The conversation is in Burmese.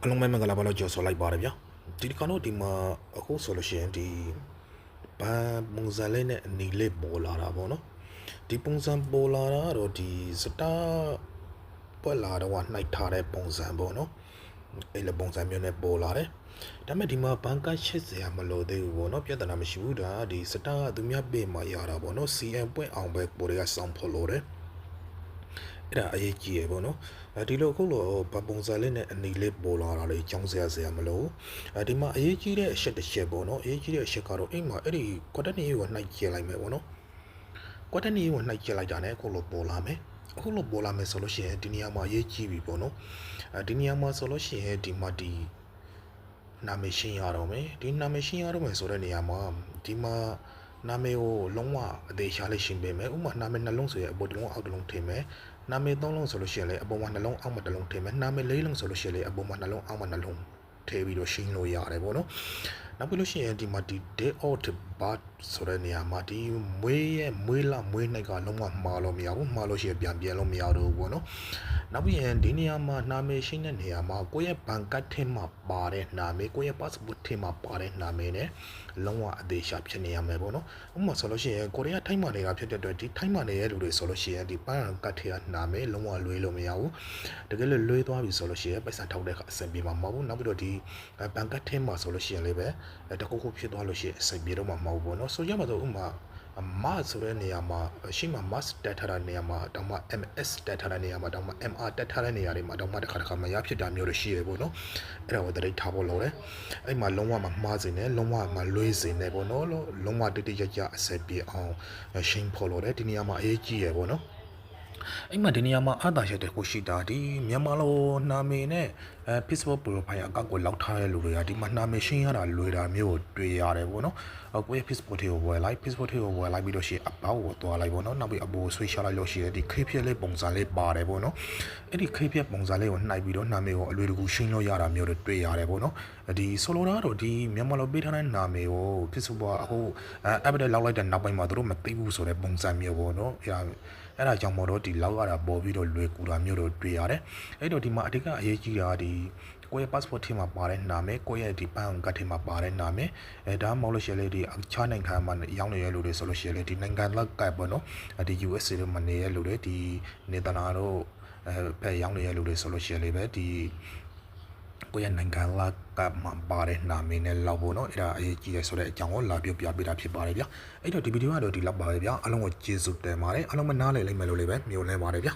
အလုံးမဲမင်္ဂလာပါလို့ကြော်ဆိုလိုက်ပါတယ်ဗျာဒီတစ်ခါတော့ဒီမှာအခုဆိုလို့ရှိရင်ဒီဘာပုံစံလေးနဲ့အနီလေးပေါ်လာတာပေါ့နော်ဒီပုံစံပေါ်လာတာတော့ဒီစတာပွက်လာတော့နှိုက်ထားတဲ့ပုံစံပေါ့နော်အဲ့လိုပုံစံမျိုးနဲ့ပေါ်လာတယ်ဒါပေမဲ့ဒီမှာဘန်ကရှစ်စရာမလိုသေးဘူးပေါ့နော်ပြဿနာမရှိဘူးဒါဒီစတာကသူများပေးမှရတာပေါ့နော် CM ပွင့်အောင်ပဲပေါ်တွေကစောင့်ဖို့လိုတယ်အဲ့ဒါအရေးကြီးရပေါ့နော်ဒီလိုအခုလိုဗပုံစံလေးနဲ့အနီလေးပေါ်လာတာလေးကြောင်းစရာမလို့ဒီမှာအရေးကြီးတဲ့အချက်တစ်ချက်ပေါ့နော်အရေးကြီးတဲ့အချက်ကတော့အိမ်မှာအဲ့ဒီကွက်တက်နေကိုနှိုက်ကျလိုက်မယ်ပေါ့နော်ကွက်တက်နေကိုနှိုက်ကျလိုက်တာနဲ့အခုလိုပေါ်လာမယ်အခုလိုပေါ်လာမယ်ဆိုလို့ရှိရင်ဒီနေရာမှာအရေးကြီးပြီပေါ့နော်ဒီနေရာမှာဆိုလို့ရှိရင်ဒီမှာဒီနာမည်ရှင်းရတော့မယ်ဒီနာမည်ရှင်းရတော့မယ်ဆိုတဲ့နေရာမှာဒီမှာနာမည်ကိုလုံးဝအသေးချာလေးရှင်းပေးမယ်ဥပမာနာမည်နှလုံးဆိုရင်အပေါ်တစ်လုံးအောက်တစ်လုံးထည့်မယ်နာမည်သုံးလုံးဆိုလို့ရှိရင်လည်းအပေါ်မှာနှလုံးအောက်မှာတစ်လုံးထည့်မယ်နာမည်လေးလုံးဆိုလို့ရှိရင်လည်းအပေါ်မှာနှလုံးအောက်မှာနှလုံးထည့်ပြီးတော့ရှင်းလို့ရတယ်ပေါ့နော်နောက်ပြီးလို့ရှိရင်ဒီမှာဒီ day out birth ဆိုတဲ့နေရာမှာဒီမွေးရဲ့မွေးလမွေးနှိုက်ကလုံးဝမှားလို့မရဘူးမှားလို့ရှိရင်ပြန်လို့မရတော့ဘူးပေါ့နော်နောက်ပြီးရင်ဒီနေရာမှာနာမည်ရှင်းတဲ့နေရာမှာကိုယ့်ရဲ့ဘန်ကတ်ထဲမှာပါတဲ့နာမည်ကိုယ့်ရဲ့ passport ထဲမှာပါတဲ့နာမည်နဲ့လုံးဝအသေးချာဖြစ်နေရမယ်ပေါ့နော်ဥပမာဆိုလို့ရှိရင်ကိုရီးယားထိုင်းမှာနေတာဖြစ်တဲ့အတွက်ဒီထိုင်းမှာနေတဲ့လူတွေဆိုလို့ရှိရင်ဒီဘန်ကတ်ထဲကနာမည်လုံးဝလွှဲလို့မရဘူးတကယ်လို့လွှဲသွားပြီဆိုလို့ရှိရင်ပိုက်ဆံထောက်တဲ့အခါအဆင်ပြေမှာမဟုတ်ဘူးနောက်ပြီးတော့ဒီဘန်ကတ်ထဲမှာဆိုလို့ရှိရင်လည်းပဲတခုခုဖြစ်သွားလို့ရှိရင်အဆင်ပြေတော့မှာမဟုတ်ဘူးပေါ့နော်ဆိုရမှာဆိုဥပမာmass ဆိုတဲ့နေရာမှာရှိမှ mass တက်ထားတဲ့နေရာမှာတောင်မှ ms တက်ထားတဲ့နေရာမှာတောင်မှ mr တက်ထားတဲ့နေရာတွေမှာတောင်မှတစ်ခါမရဖြစ်တာမျိုးတွေရှိရပေါ့နော်အဲ့ဒါကိုတရိပ်ထားဖို့လိုတယ်အဲ့မှာလုံးဝမမှားစင်နဲ့လုံးဝမလွေးစင်နဲ့ပေါ့နော်လုံးဝတိတိကျကျအဆက်ပြေအောင်ရှင်းဖို့လိုတယ်ဒီနေရာမှာအရေးကြီးရပေါ့နော်အဲ့မှာဒီနေရာမှာအသာရက်တဲ့ကိုရှိတာဒီမြန်မာလိုနာမည်နဲ့Facebook profile အကောင့်ကိုလောက်ထားတဲ့လူတွေကဒီမှာနာမည်ရှင်းရတာလွယ်တာမျိုးကိုတွေ့ရတယ်ပေါ့နော်ကိုယ့်ရဲ့ Facebook ထဲကိုဝယ်လိုက် Facebook ထဲကိုဝယ်လိုက်ပြီးတော့ရှိအပေါက်ကိုသွားလိုက်ပေါ့နော်နောက်ပြီးအပေါ်ဆွေးချလိုက်လို့ရှိရင်ဒီ KPI လေးပုံစံလေးပါတယ်ပေါ့နော်အဲ့ဒီ KPI ပုံစံလေးကိုနှိုက်ပြီးတော့နာမည်ကိုအလွယ်တကူရှင်းလို့ရတာမျိုးတွေတွေ့ရတယ်ပေါ့နော်ဒီဆိုလိုတာတော့ဒီမြန်မာလိုပေးထားတဲ့နာမည်ကို Facebook ကအခု update လောက်လိုက်တဲ့နောက်ပိုင်းမှာတို့မသိဘူးဆိုတဲ့ပုံစံမျိုးပေါ့နော်အဲ့ဒါကြောင့်မို့တော့ဒီလောက်ရတာပေါ်ပြီးတော့လွယ်ကူတာမျိုးတို့တွေ့ရတယ်အဲ့တော့ဒီမှာအဓိကအရေးကြီးတာဒီကိုယ့်ရဲ့ passport ထဲမှာပါတဲ့နာမည်ကိုယ့်ရဲ့ဒီဘန်ကတ်ထဲမှာပါတဲ့နာမည်ဒါမှမဟုတ်လို့ရှိရင်လေဒီအခြားနိုင်ငံမှာရောက်နေတဲ့လူတွေဆိုလို့ရှိရင်လေဒီနိုင်ငံလက်ကပ်ပေါ့နော်ဒီ USA တို့မှာနေတဲ့လူတွေဒီနေသာနာတို့ဘယ်ရောက်နေတဲ့လူတွေဆိုလို့ရှိရင်လေပဲဒီကိုယ့်ရဲ့နိုင်ငံလက်ကမှာပါတဲ့နာမည်နဲ့လောက်ပေါ့နော်အဲ့ဒါအရေးကြီးတယ်ဆိုတဲ့အကြောင်းကိုလာပြပြပေးတာဖြစ်ပါတယ်ဗျအဲ့တော့ဒီဗီဒီယိုကတော့ဒီလောက်ပါပဲဗျအားလုံးကိုကျေးဇူးတင်ပါတယ်အားလုံးမနားလည်လိမ့်မယ်လို့လည်းပဲမျှော်လင့်ပါတယ်ဗျ